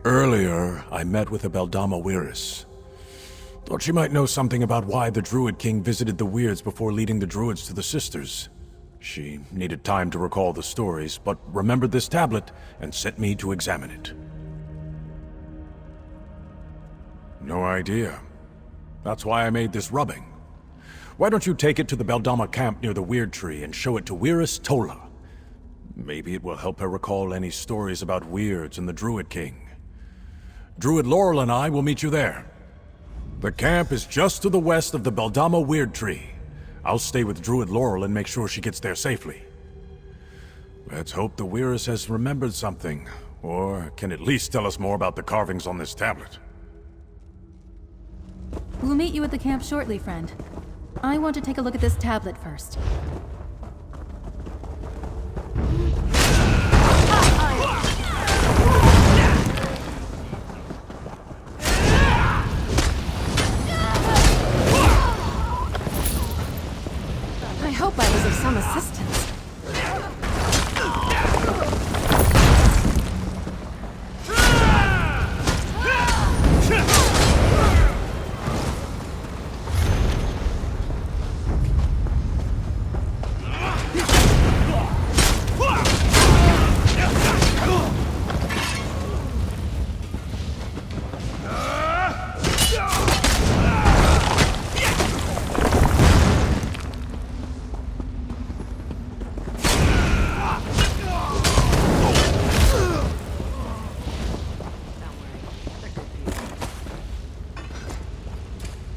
Earlier, I met with a Beldama Weiris. Thought she might know something about why the Druid King visited the Weirds before leading the Druids to the Sisters. She needed time to recall the stories, but remembered this tablet and sent me to examine it. No idea. That's why I made this rubbing. Why don't you take it to the Beldama camp near the Weird Tree and show it to Weiris Tola? Maybe it will help her recall any stories about Weirds and the Druid King. Druid Laurel and I will meet you there. The camp is just to the west of the Beldama Weird Tree. I'll stay with Druid Laurel and make sure she gets there safely. Let's hope the Weiris has remembered something, or can at least tell us more about the carvings on this tablet. We'll meet you at the camp shortly, friend. I want to take a look at this tablet first. I hope I was of some assistance.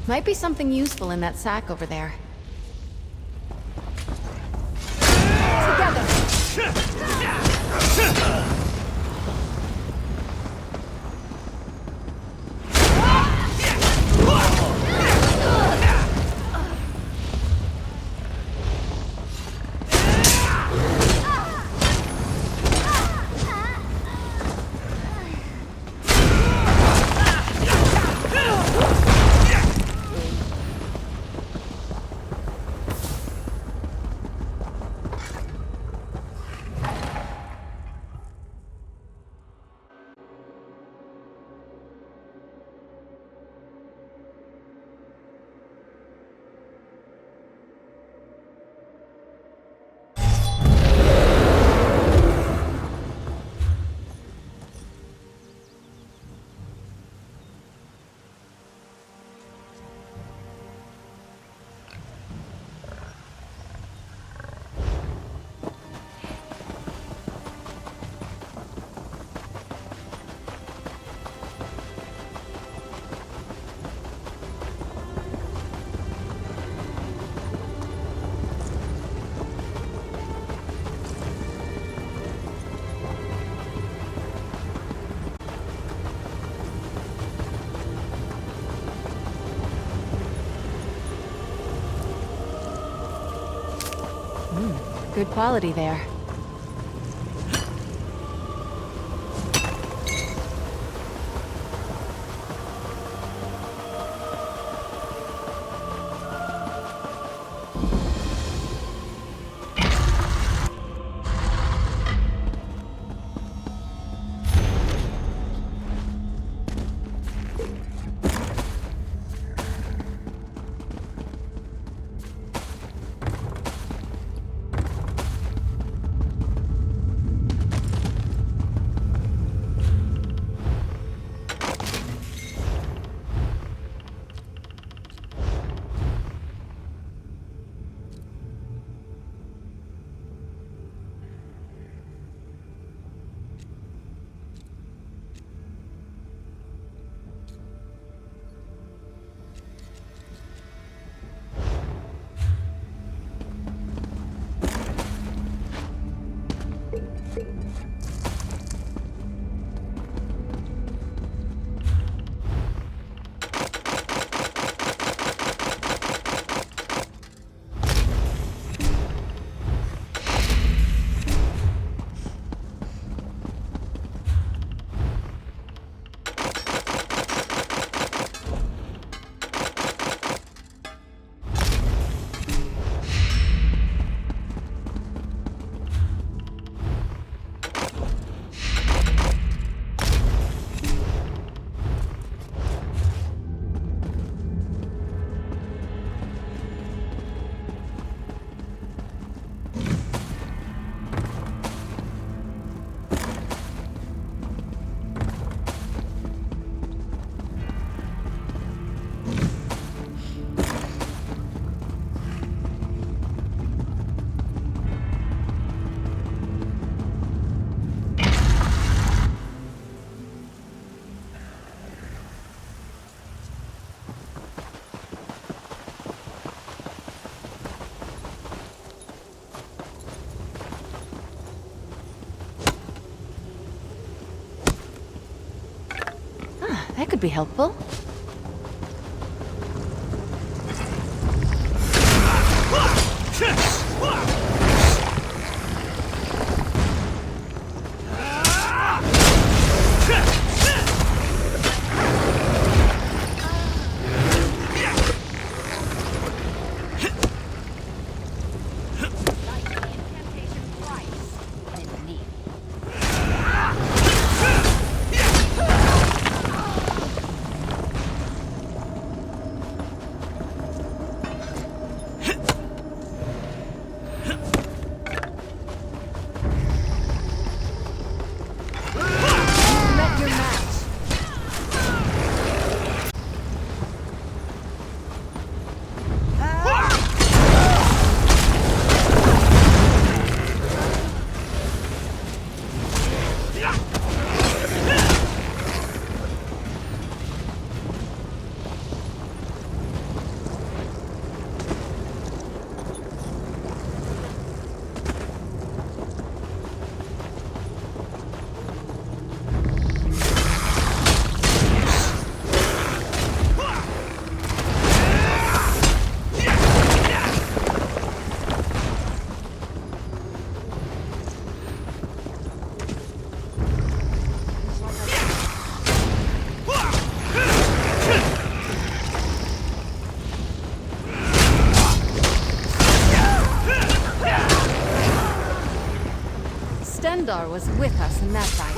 Might be something useful in that sack over there. Good quality there. That could be helpful. Stendarr was with us in that fight.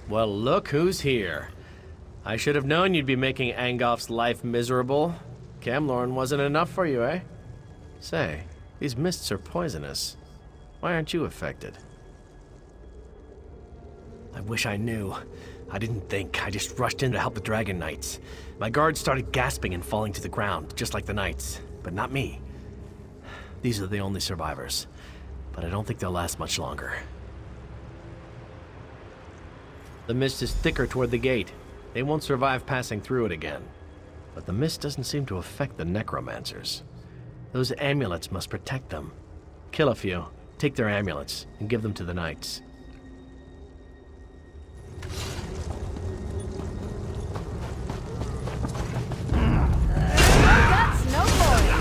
Well, look who's here. I should have known you'd be making Angolf's life miserable. Camlorn wasn't enough for you, eh? Say, these mists are poisonous. Why aren't you affected? I wish I knew. I didn't think. I just rushed in to help the Dragon Knights. My guards started gasping and falling to the ground, just like the Knights. But not me. These are the only survivors. But I don't think they'll last much longer. The mist is thicker toward the gate. They won't survive passing through it again. But the mist doesn't seem to affect the necromancers. Those amulets must protect them. Kill a few, take their amulets, and give them to the Knights. That's no boy!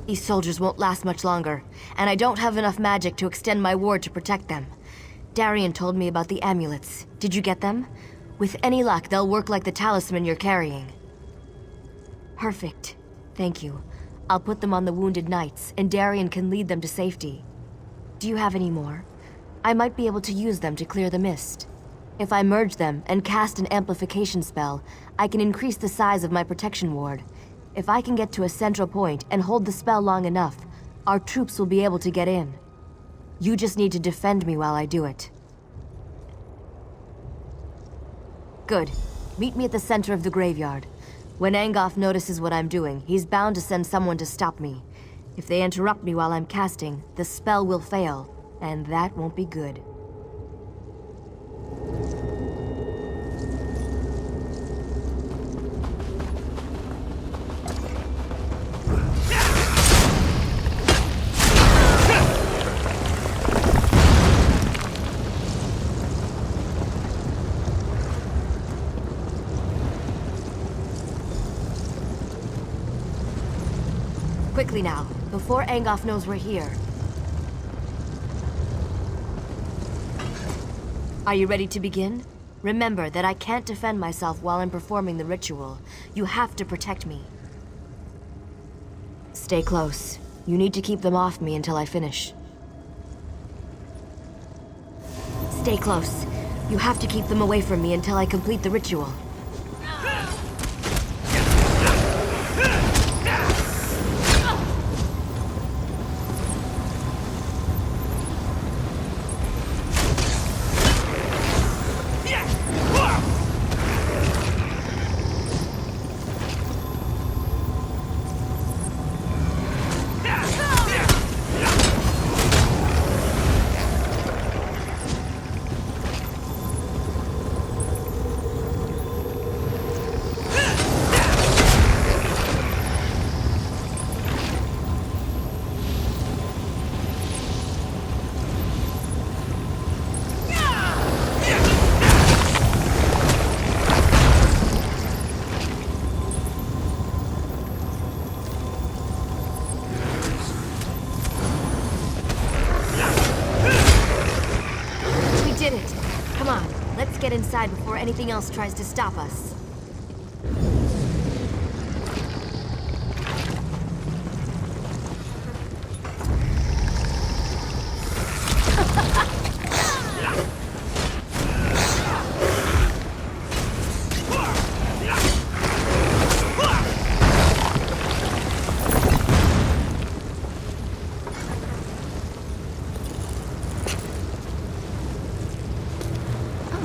These soldiers won't last much longer, and I don't have enough magic to extend my ward to protect them. Darian told me about the amulets. Did you get them? With any luck, they'll work like the talisman you're carrying. Perfect. Thank you. I'll put them on the wounded knights, and Darian can lead them to safety. Do you have any more? I might be able to use them to clear the mist. If I merge them and cast an amplification spell, I can increase the size of my protection ward. If I can get to a central point and hold the spell long enough, our troops will be able to get in. You just need to defend me while I do it. Good. Meet me at the center of the graveyard. When Angolf notices what I'm doing, he's bound to send someone to stop me. If they interrupt me while I'm casting, the spell will fail, and that won't be good. Quickly now, before Angolf knows we're here. Are you ready to begin? Remember that I can't defend myself while I'm performing the ritual. You have to protect me. Stay close. You need to keep them off me until I finish. Stay close. You have to keep them away from me until I complete the ritual. Let's get inside before anything else tries to stop us.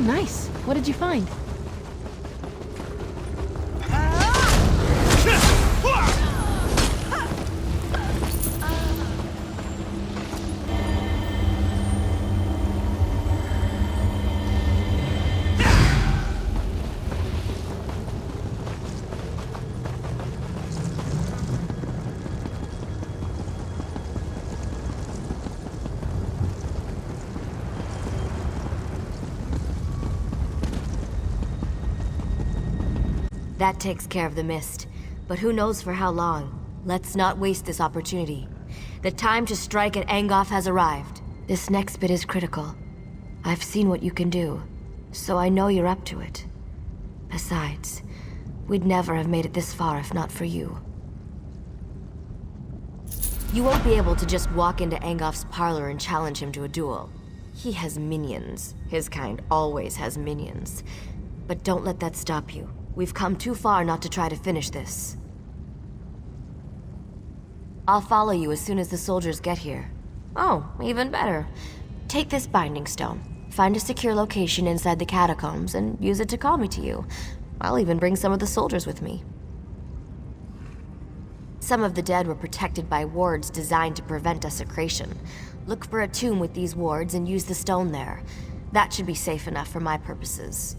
Nice. What did you find? That takes care of the mist. But who knows for how long? Let's not waste this opportunity. The time to strike at Angoff has arrived. This next bit is critical. I've seen what you can do, so I know you're up to it. Besides, we'd never have made it this far if not for you. You won't be able to just walk into Angoff's parlor and challenge him to a duel. He has minions. His kind always has minions. But don't let that stop you. We've come too far not to try to finish this. I'll follow you as soon as the soldiers get here. Oh, even better. Take this binding stone. Find a secure location inside the catacombs and use it to call me to you. I'll even bring some of the soldiers with me. Some of the dead were protected by wards designed to prevent desecration. Look for a tomb with these wards and use the stone there. That should be safe enough for my purposes.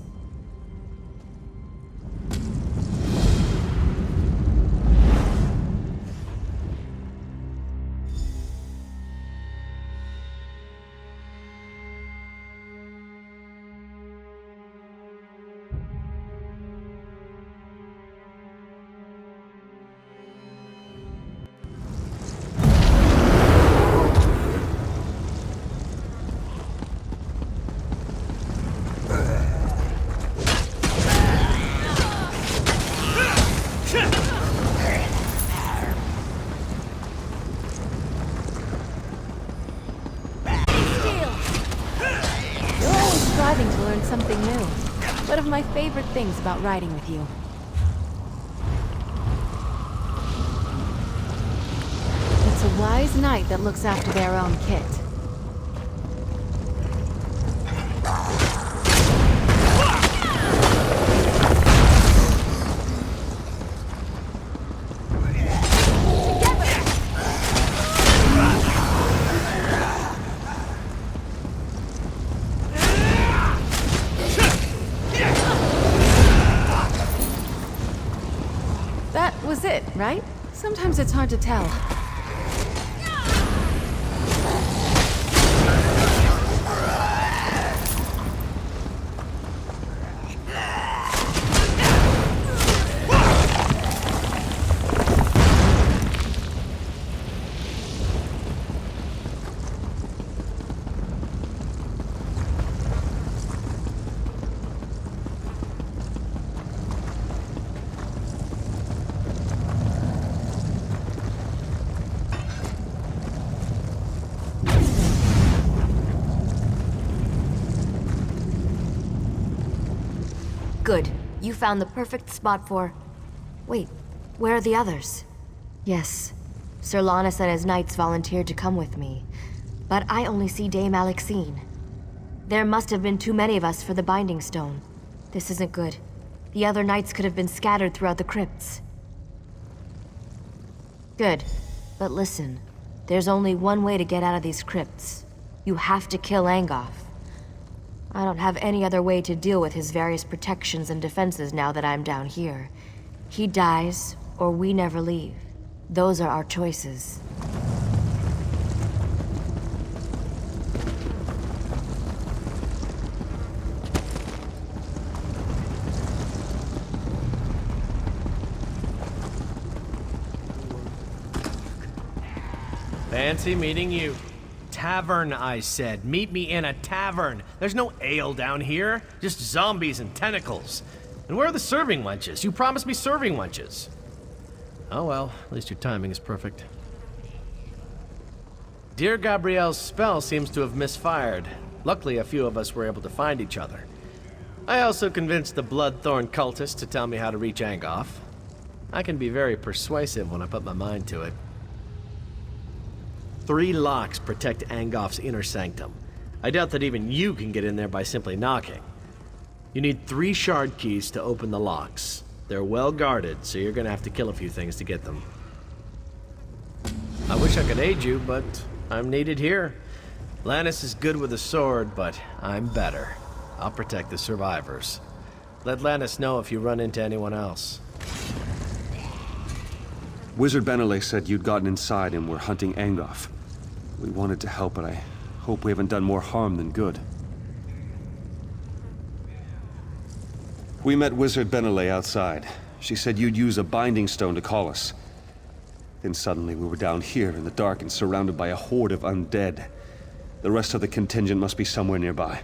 To learn something new. One of my favorite things about riding with you. It's a wise knight that looks after their own kit. Was it, right? Sometimes it's hard to tell. Good. You found the perfect spot for... Wait, where are the others? Yes, Sir Lannis and his knights volunteered to come with me, but I only see Dame Alexine. There must have been too many of us for the Binding Stone. This isn't good. The other knights could have been scattered throughout the crypts. Good, but listen. There's only one way to get out of these crypts. You have to kill Angoff. I don't have any other way to deal with his various protections and defenses now that I'm down here. He dies, or we never leave. Those are our choices. Fancy meeting you. Tavern, I said. Meet me in a tavern. There's no ale down here. Just zombies and tentacles. And where are the serving wenches? You promised me serving wenches. Oh well, at least your timing is perfect. Dear Gabrielle's spell seems to have misfired. Luckily, a few of us were able to find each other. I also convinced the Bloodthorn cultist to tell me how to reach Angoff. I can be very persuasive when I put my mind to it. 3 locks protect Angoff's inner sanctum. I doubt that even you can get in there by simply knocking. You need 3 shard keys to open the locks. They're well guarded, so you're gonna have to kill a few things to get them. I wish I could aid you, but I'm needed here. Lannis is good with a sword, but I'm better. I'll protect the survivors. Let Lannis know if you run into anyone else. Wizard Benelay said you'd gotten inside and were hunting Angoff. We wanted to help, but I hope we haven't done more harm than good. We met Wizard Benelay outside. She said you'd use a binding stone to call us. Then suddenly we were down here in the dark and surrounded by a horde of undead. The rest of the contingent must be somewhere nearby.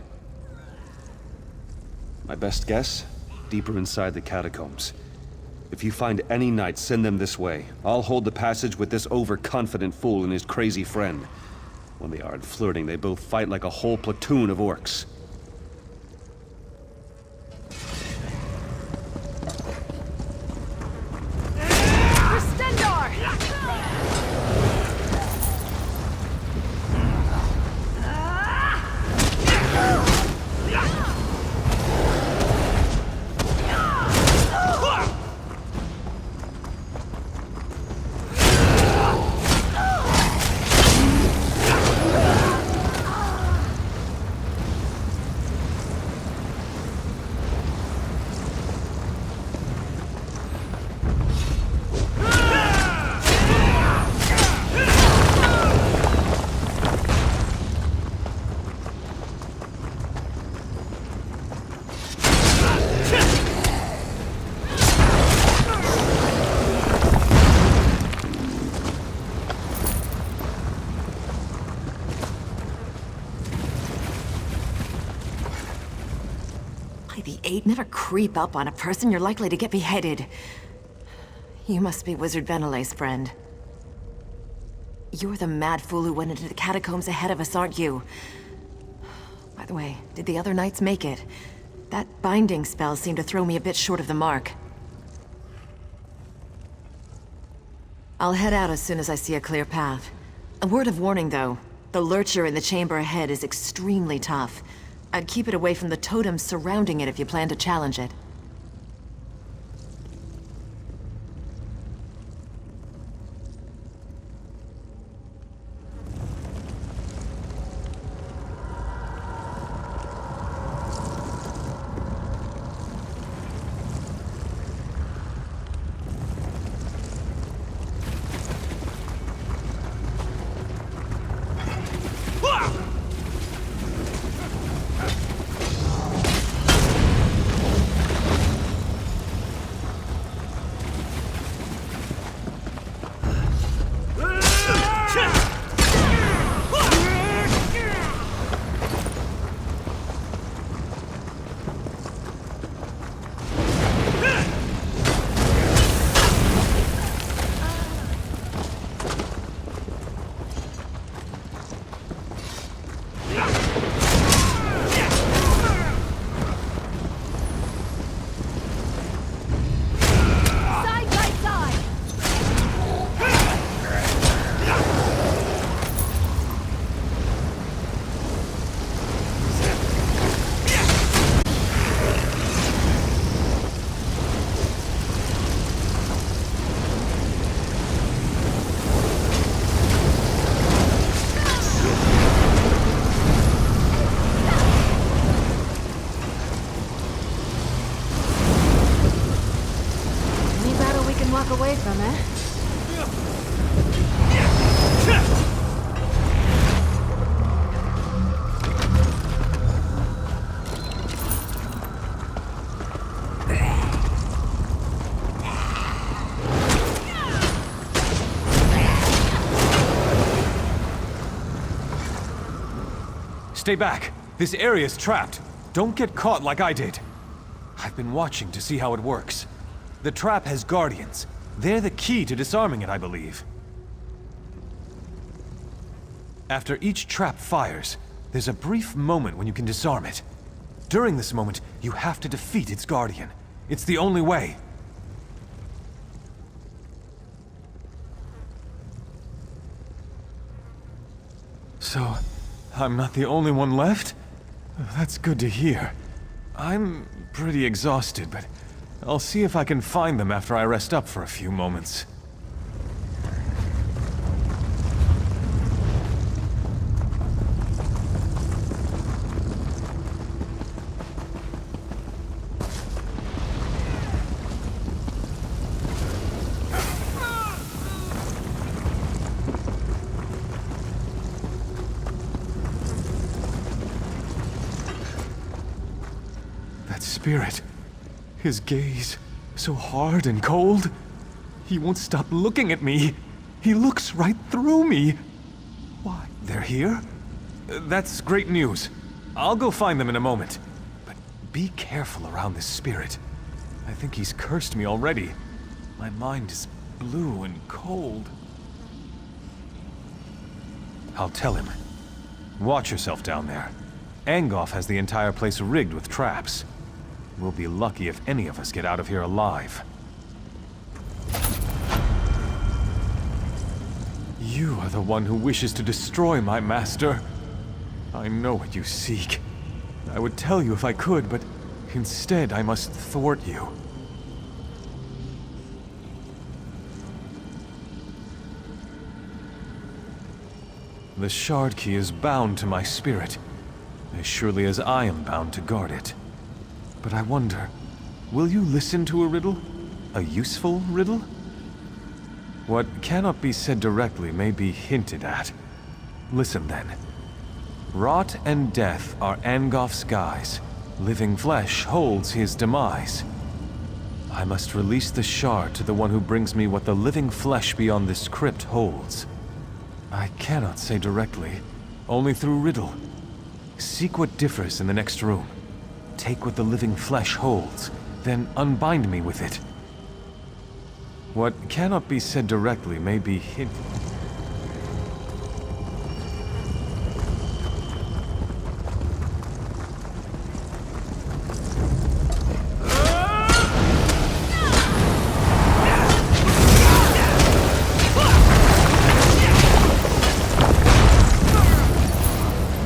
My best guess? Deeper inside the catacombs. If you find any knights, send them this way. I'll hold the passage with this overconfident fool and his crazy friend. When they aren't flirting, they both fight like a whole platoon of orcs. Never creep up on a person, you're likely to get beheaded. You must be Wizard Benelay's friend. You're the mad fool who went into the catacombs ahead of us, aren't you? By the way, did the other knights make it? That binding spell seemed to throw me a bit short of the mark. I'll head out as soon as I see a clear path. A word of warning, though. The lurcher in the chamber ahead is extremely tough. I'd keep it away from the totems surrounding it if you plan to challenge it. Stay back. This area's trapped. Don't get caught like I did. I've been watching to see how it works. The trap has guardians. They're the key to disarming it, I believe. After each trap fires, there's a brief moment when you can disarm it. During this moment, you have to defeat its guardian. It's the only way. So, I'm not the only one left? That's good to hear. I'm pretty exhausted, but I'll see if I can find them after I rest up for a few moments. Spirit. His gaze, so hard and cold. He won't stop looking at me. He looks right through me. Why, they're here? That's great news. I'll go find them in a moment. But be careful around this spirit. I think he's cursed me already. My mind is blue and cold. I'll tell him. Watch yourself down there. Angoff has the entire place rigged with traps. We'll be lucky if any of us get out of here alive. You are the one who wishes to destroy my master. I know what you seek. I would tell you if I could, but instead I must thwart you. The shard key is bound to my spirit, as surely as I am bound to guard it. But I wonder, will you listen to a riddle? A useful riddle? What cannot be said directly may be hinted at. Listen then. Rot and death are Angoff's guise. Living flesh holds his demise. I must release the shard to the one who brings me what the living flesh beyond this crypt holds. I cannot say directly, only through riddle. Seek what differs in the next room. Take what the living flesh holds, then unbind me with it. What cannot be said directly may be hinted.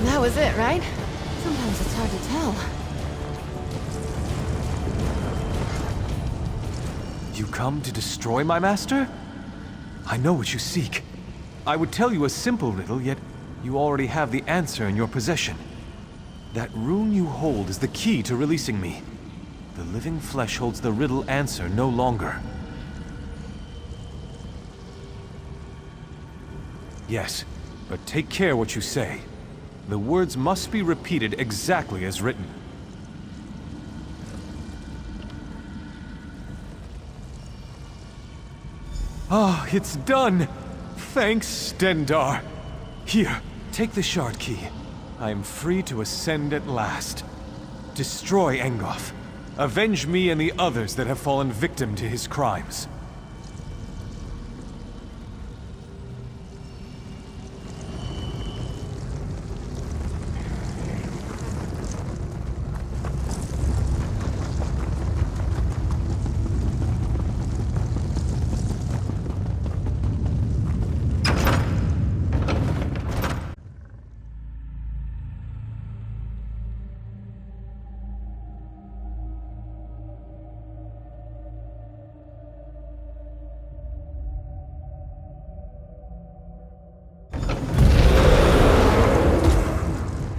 That was it, right? Sometimes it's hard to tell. You come to destroy my master? I know what you seek. I would tell you a simple riddle, yet you already have the answer in your possession. That rune you hold is the key to releasing me. The living flesh holds the riddle answer no longer. Yes, but take care what you say. The words must be repeated exactly as written. Ah, it's done! Thanks, Stendar. Here, take the shard key. I am free to ascend at last. Destroy Angoff. Avenge me and the others that have fallen victim to his crimes.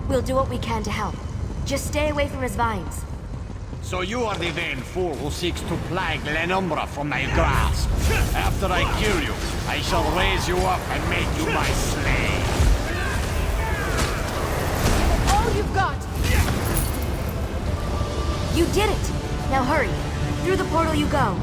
We'll do what we can to help. Just stay away from his vines. So you are the vain fool who seeks to plague Lenumbra from my grasp. After I kill you, I shall raise you up and make you my slave. All you've got! You did it! Now hurry. Through the portal you go.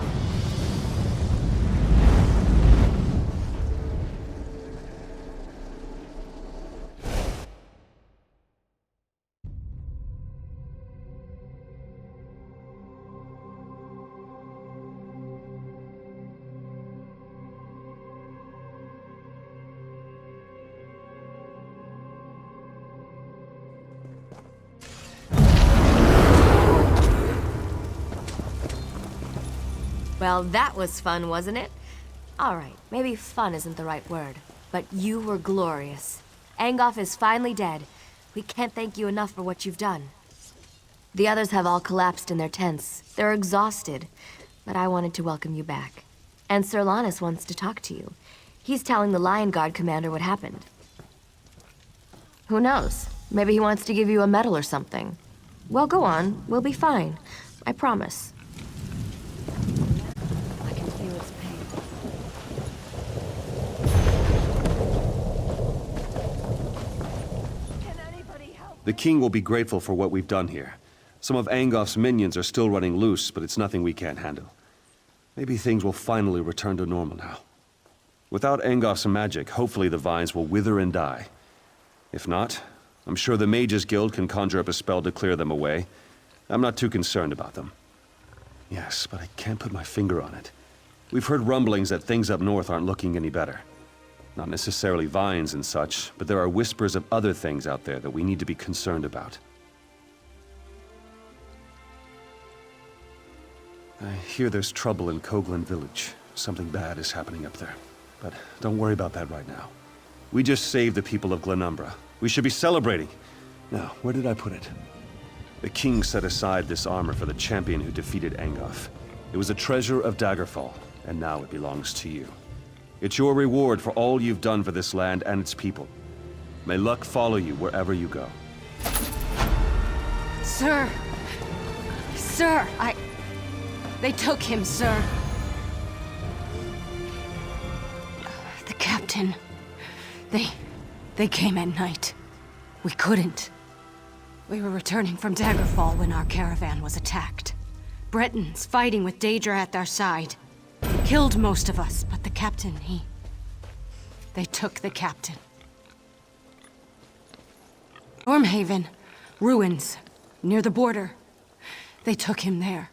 Well, that was fun, wasn't it? All right, maybe fun isn't the right word, but you were glorious. Angoff is finally dead. We can't thank you enough for what you've done. The others have all collapsed in their tents. They're exhausted, but I wanted to welcome you back. And Sir Lannis wants to talk to you. He's telling the Lion Guard commander what happened. Who knows? Maybe he wants to give you a medal or something. Well, go on. We'll be fine. I promise. I can feel its pain. The king will be grateful for what we've done here. Some of Angoff's minions are still running loose, but it's nothing we can't handle. Maybe things will finally return to normal now. Without Angoff's magic, hopefully the vines will wither and die. If not, I'm sure the Mages Guild can conjure up a spell to clear them away. I'm not too concerned about them. Yes, but I can't put my finger on it. We've heard rumblings that things up north aren't looking any better. Not necessarily vines and such, but there are whispers of other things out there that we need to be concerned about. I hear there's trouble in Koglin village. Something bad is happening up there. But don't worry about that right now. We just saved the people of Glenumbra. We should be celebrating. Now, where did I put it? The king set aside this armor for the champion who defeated Angoff. It was a treasure of Daggerfall, and now it belongs to you. It's your reward for all you've done for this land and its people. May luck follow you wherever you go. Sir! Sir, They took him, sir. The captain. They came at night. We couldn't. We were returning from Daggerfall when our caravan was attacked. Bretons fighting with Daedra at their side. Killed most of us, but the captain, They took the captain. Stormhaven. Ruins. Near the border. They took him there.